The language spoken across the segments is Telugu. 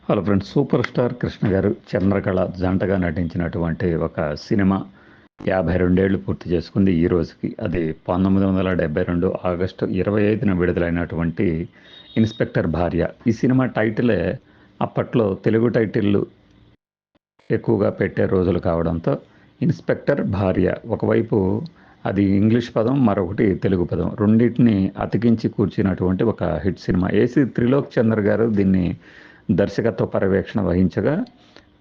Hello friends, super star Krishna గారు చంద్రకళ జంటగా నటించినటువంటి ఒక సినిమా 52 ఏళ్ళు పూర్తి చేసుకుంది ఈ రోజుకి. అది 1972 ఆగస్టు 25న విడుదలైనటువంటి ఇన్స్పెక్టర్ భార్య. ఈ సినిమా టైటిలే అప్పట్లో తెలుగు టైటిళ్ళు ఎక్కువగా పెట్టే రోజులు కావడంతో ఇన్స్పెక్టర్ భార్య, ఒకవైపు అది ఇంగ్లీష్ పదం, మరొకటి తెలుగు పదం, రెండింటిని అతికించి కూర్చున్నటువంటి ఒక హిట్ సినిమా. ఏసీ త్రిలోక్ చంద్ర గారు దీన్ని దర్శకత్వ పర్యవేక్షణ వహించగా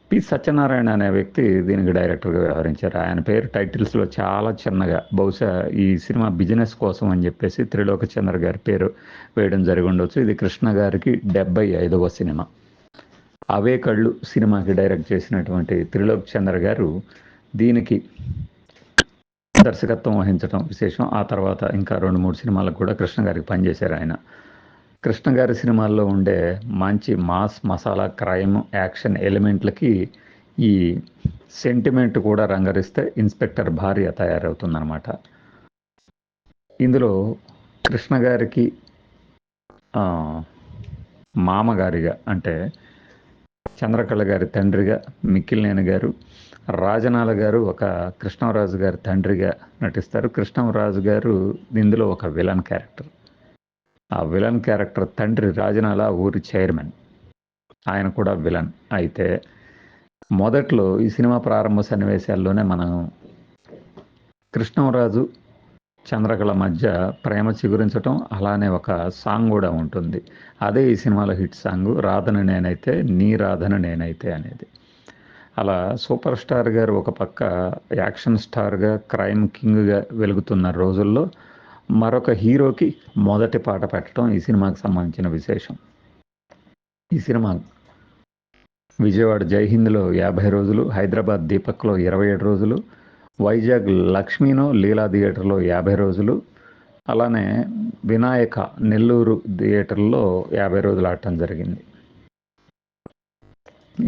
పి సత్యనారాయణ అనే వ్యక్తి దీనికి డైరెక్టర్గా వ్యవహరించారు. ఆయన పేరు టైటిల్స్లో చాలా చిన్నగా, బహుశా ఈ సినిమా బిజినెస్ కోసం అని చెప్పేసి త్రిలోక చంద్ర గారి పేరు వేయడం జరిగి ఉండొచ్చు. ఇది కృష్ణ గారికి 75వ సినిమా. అవే కళ్ళు సినిమాకి డైరెక్ట్ చేసినటువంటి త్రిలోక్ చంద్ర గారు దీనికి దర్శకత్వం వహించడం విశేషం. ఆ తర్వాత ఇంకా 2-3 సినిమాలకు కూడా కృష్ణ గారికి పనిచేశారు ఆయన. కృష్ణ గారి సినిమాల్లో ఉండే మంచి మాస్ మసాలా క్రైమ్ యాక్షన్ ఎలిమెంట్లకి ఈ సెంటిమెంట్ కూడా రంగరిస్తే ఇన్స్పెక్టర్ భార్య తయారవుతుందన్నమాట. ఇందులో కృష్ణ గారికి మామగారిగా, అంటే చంద్రకళ గారి తండ్రిగా మిక్కిలినేని గారు, రాజనాల గారు ఒక కృష్ణరాజు గారి తండ్రిగా నటిస్తారు. కృష్ణరాజు గారు ఇందులో ఒక విలన్ క్యారెక్టర్. ఆ విలన్ క్యారెక్టర్ తండ్రి రాజనాల ఊరి చైర్మన్, ఆయన కూడా విలన్. అయితే మొదట్లో ఈ సినిమా ప్రారంభ సన్నివేశాల్లోనే మనం కృష్ణరాజు చంద్రకళ మధ్య ప్రేమ చిగురించటం, అలానే ఒక సాంగ్ కూడా ఉంటుంది. అదే ఈ సినిమాలో హిట్ సాంగ్, రాధన నేనైతే నీ రాధన నేనైతే అనేది. అలా సూపర్ స్టార్ గారు ఒక పక్క యాక్షన్ స్టార్గా, క్రైమ్ కింగ్గా వెలుగుతున్న రోజుల్లో మరొక హీరోకి మొదటి పాట పెట్టడం ఈ సినిమాకి సంబంధించిన విశేషం. ఈ సినిమా విజయవాడ జైహింద్లో 50 రోజులు, హైదరాబాద్ దీపక్లో 27 రోజులు, వైజాగ్ లక్ష్మీనో లీలా థియేటర్లో 50 రోజులు, అలానే వినాయక నెల్లూరు థియేటర్లో 50 రోజులు ఆడటం జరిగింది.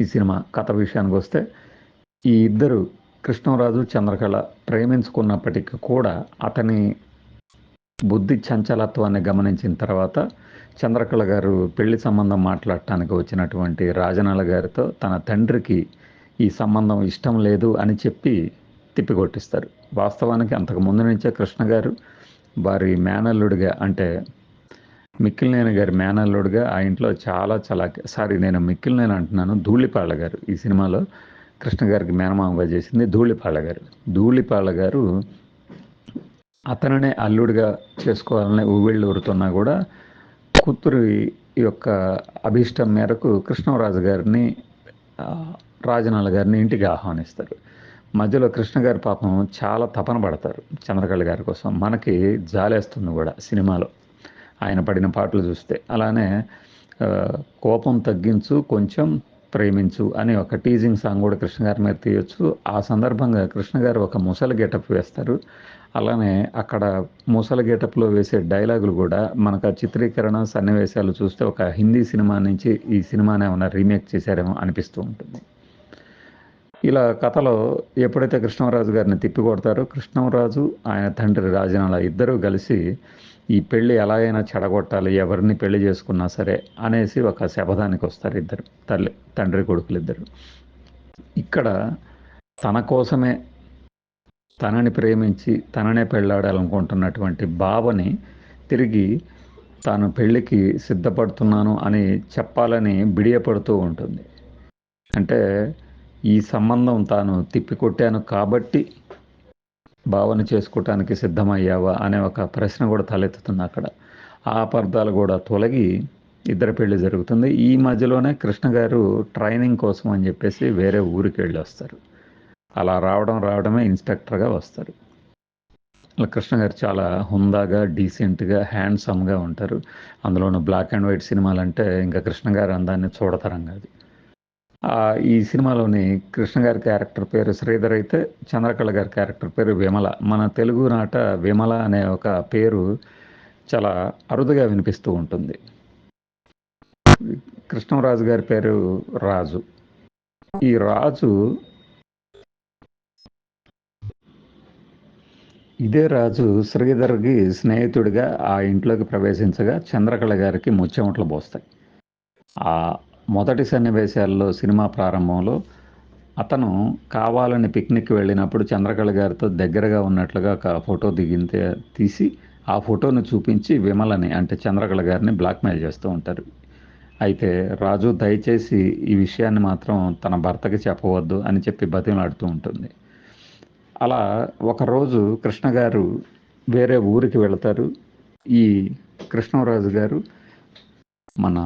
ఈ సినిమా కథ విషయానికి వస్తే, ఈ ఇద్దరు కృష్ణరాజు చంద్రకళ ప్రేమించుకున్నప్పటికీ కూడా అతని బుద్ధి చంచలత్వాన్ని గమనించిన తర్వాత చంద్రకళ గారు పెళ్లి సంబంధం మాట్లాడటానికి వచ్చినటువంటి రాజనాల గారితో తన తండ్రికి ఈ సంబంధం ఇష్టం లేదు అని చెప్పి తిప్పికొట్టిస్తారు. వాస్తవానికి అంతకు ముందు నుంచే కృష్ణ గారు వారి మేనల్లుడిగా, అంటే మిక్కిలినేని గారి మేనల్లుడిగా ఆ ఇంట్లో చాలా నేను మిక్కిలినేని అంటున్నాను, ధూళిపాళ్ళ గారు ఈ సినిమాలో కృష్ణ గారికి మేనమామగా చేసింది ధూళిపాళ్ళ గారు. ధూళిపాళ్ళ గారు అతనినే అల్లుడిగా చేసుకోవాలని ఉవ్విళ్ళు ఊరుతున్నా కూడా కూతురి యొక్క అభీష్టం మేరకు కృష్ణరాజు గారిని, రాజనాల గారిని ఇంటికి ఆహ్వానిస్తారు. మధ్యలో కృష్ణ గారి పాపం చాలా తపన పడతారు చంద్రకళ గారి కోసం. మనకి జాలేస్తుంది కూడా సినిమాలో ఆయన పడిన పాటలు చూస్తే. అలానే కోపం తగ్గించు కొంచెం ప్రేమించు అని ఒక టీజింగ్ సాంగ్ కూడా కృష్ణ గారి మీద తీయొచ్చు. ఆ సందర్భంగా కృష్ణ గారు ఒక ముసలి గెటప్ వేస్తారు. అలానే అక్కడ ముసలి గెటప్లో వేసే డైలాగులు కూడా మనకు ఆ చిత్రీకరణ సన్నివేశాలు చూస్తే ఒక హిందీ సినిమా నుంచి ఈ సినిమాని ఏమైనా రీమేక్ చేశారేమో అనిపిస్తూ ఉంటుంది. ఇలా కథలో ఎప్పుడైతే కృష్ణరాజు గారిని తిప్పికొడతారో, కృష్ణరాజు ఆయన తండ్రి రాజనాల ఇద్దరూ కలిసి ఈ పెళ్ళి ఎలాగైనా చెడగొట్టాలి, ఎవరిని పెళ్లి చేసుకున్నా సరే అనేసి ఒక శపథానికి వస్తారు ఇద్దరు, తండ్రి కొడుకులు ఇద్దరు. ఇక్కడ తన కోసమే, తనని ప్రేమించి తననే పెళ్ళాడాలనుకుంటున్నటువంటి బావని తిరిగి తాను పెళ్ళికి సిద్ధపడుతున్నాను అని చెప్పాలని బిడియపడుతూ ఉంటుంది. అంటే ఈ సంబంధం తాను తిప్పికొట్టాను కాబట్టి భావన చేసుకోవటానికి సిద్ధమయ్యావా అనే ఒక ప్రశ్న కూడా తలెత్తుతుంది అక్కడ. ఆ అపార్థాలు కూడా తొలగి ఇద్దరి పెళ్లి జరుగుతుంది. ఈ మధ్యలోనే కృష్ణ గారు ట్రైనింగ్ కోసం అని చెప్పేసి వేరే ఊరికి వెళ్ళి వస్తారు. అలా రావడమే ఇన్స్పెక్టర్గా వస్తారు. కృష్ణ గారు చాలా హుందాగా, డీసెంట్గా, హ్యాండ్సమ్గా ఉంటారు. అందులోనూ బ్లాక్ అండ్ వైట్ సినిమాలంటే ఇంకా కృష్ణ గారు అందాన్ని చూడతరం కాదు. ఈ సినిమాలోని కృష్ణ గారి క్యారెక్టర్ పేరు శ్రీధర్ అయితే చంద్రకళ గారి క్యారెక్టర్ పేరు విమల. మన తెలుగు నాట విమల అనే ఒక పేరు చాలా అరుదుగా వినిపిస్తూ ఉంటుంది. కృష్ణరాజు గారి పేరు రాజు. ఈ రాజు, ఇదే రాజు శ్రీధర్కి స్నేహితుడిగా ఆ ఇంట్లోకి ప్రవేశించగా చంద్రకళ గారికి ముచ్చెమట్లు పోస్తాయి. మొదటి సన్నివేశాల్లో సినిమా ప్రారంభంలో అతను కావాలని పిక్నిక్ వెళ్ళినప్పుడు చంద్రకళ గారితో దగ్గరగా ఉన్నట్లుగా ఒక ఫోటో తీసి ఆ ఫోటోను చూపించి విమలని అంటే చంద్రకళ గారిని బ్లాక్మెయిల్ చేస్తూ ఉంటారు. అయితే రాజు దయచేసి ఈ విషయాన్ని మాత్రం తన భర్తకి చెప్పవద్దు అని చెప్పి బతిమలాడుతూ ఉంటుంది. అలా ఒకరోజు కృష్ణ గారు వేరే ఊరికి వెళతారు. ఈ కృష్ణరాజు గారు మన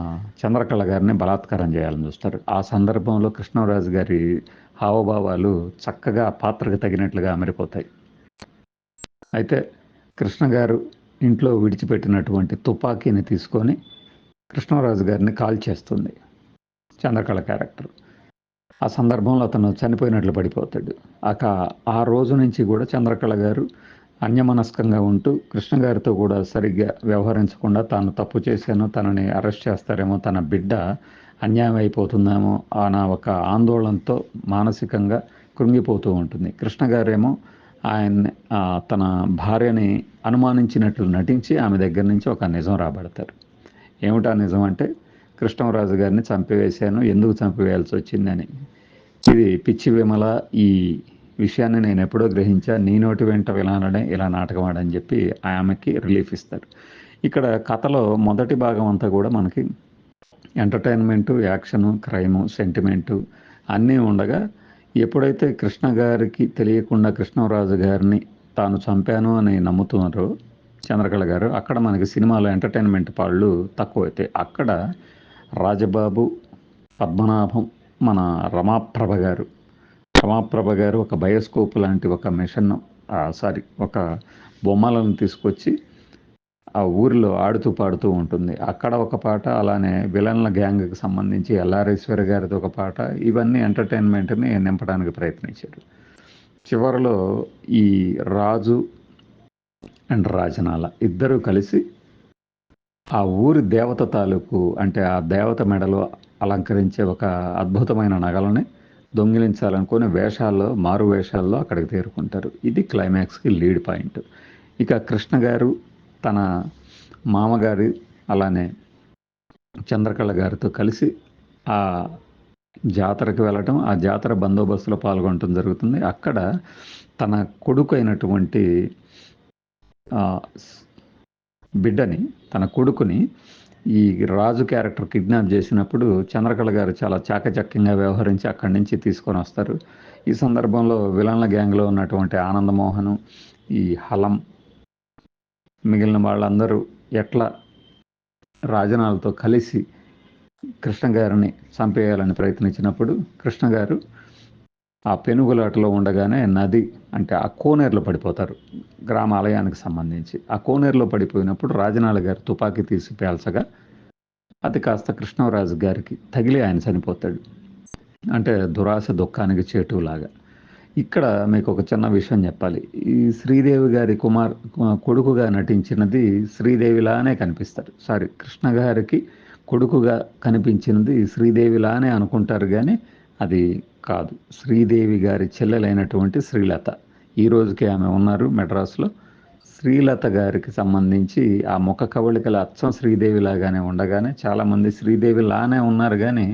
చంద్రకళ గారిని బలాత్కారం చేయాలని చూస్తారు. ఆ సందర్భంలో కృష్ణరాజు గారి హావభావాలు చక్కగా ఆ పాత్రకు తగినట్లుగా అమరిపోతాయి. అయితే కృష్ణ గారు ఇంట్లో విడిచిపెట్టినటువంటి తుపాకీని తీసుకొని కృష్ణరాజు గారిని కాల్ చేస్తుంది చంద్రకళ క్యారెక్టర్. ఆ సందర్భంలో అతను చనిపోయినట్లు పడిపోతాడు. ఆ రోజు నుంచి కూడా చంద్రకళ గారు అన్యమనస్కంగా ఉంటూ కృష్ణ గారితో కూడా సరిగ్గా వ్యవహరించకుండా తాను తప్పు చేశాను, తనని అరెస్ట్ చేస్తారేమో, తన బిడ్డ అన్యాయం అయిపోతుందేమో అన్న ఒక ఆందోళనతో మానసికంగా కృంగిపోతూ ఉంటుంది. కృష్ణ గారేమో ఆయన్ని తన భార్యని అనుమానించినట్లు నటించి ఆమె దగ్గర నుంచి ఒక నిజం రాబడతారు. ఏమిటా నిజం అంటే, కృష్ణరాజు గారిని చంపివేశాను, ఎందుకు చంపివేయాల్సి వచ్చిందని. ఇది పిచ్చి విమల, ఈ విషయాన్ని నేను ఎప్పుడో గ్రహించా, నీ నోటి వెంట వినాలనే ఇలా నాటకం ఆడని చెప్పి ఆమెకి రిలీఫ్ ఇస్తారు. ఇక్కడ కథలో మొదటి భాగం అంతా కూడా మనకి ఎంటర్టైన్మెంటు, యాక్షను, క్రైము, సెంటిమెంటు అన్నీ ఉండగా ఎప్పుడైతే కృష్ణ గారికి తెలియకుండా కృష్ణరాజు గారిని తాను చంపాను అని నమ్ముతున్నారో చంద్రకళ గారు, అక్కడ మనకి సినిమాలో ఎంటర్టైన్మెంట్ పాళ్ళు తక్కువైతాయి. అక్కడ రాజబాబు, పద్మనాభం, మన రమాప్రభ గారు ఒక బయోస్కోప్ లాంటి ఒక మిషన్ ఒక బొమ్మలను తీసుకొచ్చి ఆ ఊరిలో ఆడుతూ పాడుతూ ఉంటుంది. అక్కడ ఒక పాట, అలానే విలన్ల గ్యాంగ్కి సంబంధించి ఎల్ఆర్ఈశ్వరి గారిది ఒక పాట, ఇవన్నీ ఎంటర్టైన్మెంట్ని నింపడానికి ప్రయత్నించారు. చివరిలో ఈ రాజు అండ్ రాజనాల ఇద్దరూ కలిసి ఆ ఊరి దేవత తాలూకు అంటే ఆ దేవత మెడలో అలంకరించే ఒక అద్భుతమైన నగలని దొంగిలించాలనుకుని మారు వేషాల్లో అక్కడికి చేరుకుంటారు. ఇది క్లైమాక్స్కి లీడ్ పాయింట్. ఇక కృష్ణ గారు తన మామగారి అలానే చంద్రకళ గారితో కలిసి ఆ జాతరకు వెళ్ళటం, ఆ జాతర బందోబస్తులో పాల్గొనటం జరుగుతుంది. అక్కడ తన కొడుకు అయినటువంటి తన కొడుకుని ఈ రాజు క్యారెక్టర్ కిడ్నాప్ చేసినప్పుడు చంద్రకళ గారు చాలా చాకచక్యంగా వ్యవహరించి అక్కడి నుంచి తీసుకొని వస్తారు. ఈ సందర్భంలో విలన్ల గ్యాంగ్లో ఉన్నటువంటి ఆనందమోహను, ఈ హలం, మిగిలిన వాళ్ళందరూ ఎట్లా రాజనాలతో కలిసి కృష్ణ గారిని చంపేయాలని ప్రయత్నించినప్పుడు కృష్ణ గారు ఆ పెనుగులాటలో ఉండగానే నది అంటే ఆ కోనేరులో పడిపోతారు. గ్రామ ఆలయానికి సంబంధించి ఆ కోనేరులో పడిపోయినప్పుడు రాజనాల గారు తుపాకీ తీసి పేల్చగా అది కాస్త కృష్ణరాజు గారికి తగిలి ఆయన చనిపోతాడు. అంటే దురాశ దుఃఖానికి చేటులాగా. ఇక్కడ మీకు ఒక చిన్న విషయం చెప్పాలి. ఈ శ్రీదేవి గారి కొడుకుగా నటించినది శ్రీదేవిలానే కనిపిస్తారు. కృష్ణ గారికి కొడుకుగా కనిపించినది శ్రీదేవిలానే అనుకుంటారు, కానీ అది కాదు. శ్రీదేవి గారి చెల్లెలైనటువంటి శ్రీలత, ఈ రోజుకి ఆమె ఉన్నారు మెడ్రాస్లో. శ్రీలత గారికి సంబంధించి ఆ ముఖ కవళికలు అచ్చం శ్రీదేవి లాగానే ఉండగానే చాలామంది శ్రీదేవి లానే ఉన్నారు, కానీ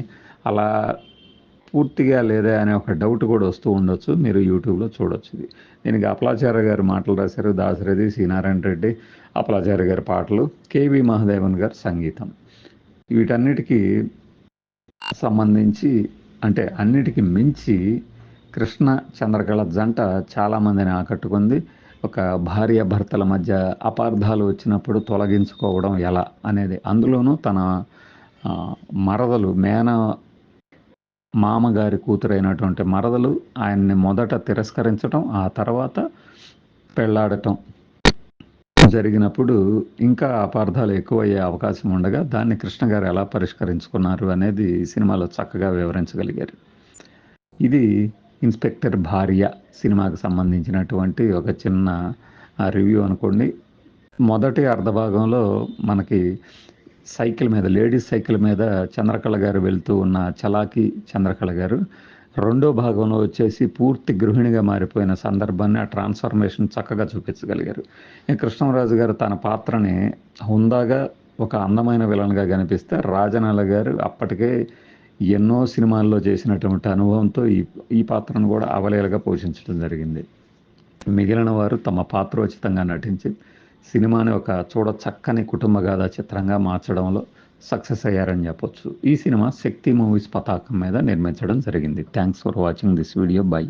అలా పూర్తిగా లేదా అనే ఒక డౌట్ కూడా వస్తూ ఉండొచ్చు. మీరు యూట్యూబ్లో చూడొచ్చు. దీనికి అప్పలాచార్య గారు మాటలు రాశారు, దాశరథి, సి నారాయణ రెడ్డి, అప్పలాచార్య గారి పాటలు, కేవి మహాదేవన్ గారు సంగీతం. వీటన్నిటికీ సంబంధించి అంటే అన్నిటికీ మించి కృష్ణ చంద్రకళ జంట చాలామందిని ఆకట్టుకుంది. ఒక భార్య భర్తల మధ్య అపార్థాలు వచ్చినప్పుడు తొలగించుకోవడం ఎలా అనేది, అందులోనూ తన మరదలు మామగారి కూతురైనటువంటి మరదలు ఆయన్ని మొదట తిరస్కరించడం, ఆ తర్వాత పెళ్లాడటం జరిగినప్పుడు ఇంకా అపార్థాలు ఎక్కువయ్యే అవకాశం ఉండగా దాన్ని కృష్ణ గారు ఎలా పరిష్కరించుకున్నారు అనేది సినిమాలో చక్కగా వివరించగలిగారు. ఇది ఇన్స్పెక్టర్ భార్య సినిమాకి సంబంధించినటువంటి ఒక చిన్న రివ్యూ అనుకోండి. మొదటి అర్ధభాగంలో మనకి లేడీస్ సైకిల్ మీద చంద్రకళ గారు వెళ్తూ ఉన్న చలాకి చంద్రకళ గారు, రెండో భాగంలో వచ్చేసి పూర్తి గృహిణిగా మారిపోయిన సందర్భాన్ని, ఆ ట్రాన్స్ఫర్మేషన్ చక్కగా చూపించగలిగారు. కృష్ణరాజు గారు తన పాత్రని హుందాగా ఒక అందమైన విలన్గా కనిపిస్తే, రాజనాల గారు అప్పటికే ఎన్నో సినిమాల్లో చేసినటువంటి అనుభవంతో ఈ పాత్రను కూడా అవలీలగా పోషించడం జరిగింది. మిగిలిన వారు తమ పాత్రోచితంగా నటించి సినిమాని ఒక చక్కని కుటుంబ గాథా చిత్రంగా మార్చడంలో సక్సెస్ అయ్యారని చెప్పొచ్చు. ఈ సినిమా శక్తి మూవీస్ పతాకం మీద నిర్మించడం జరిగింది. Thanks for watching this video. By.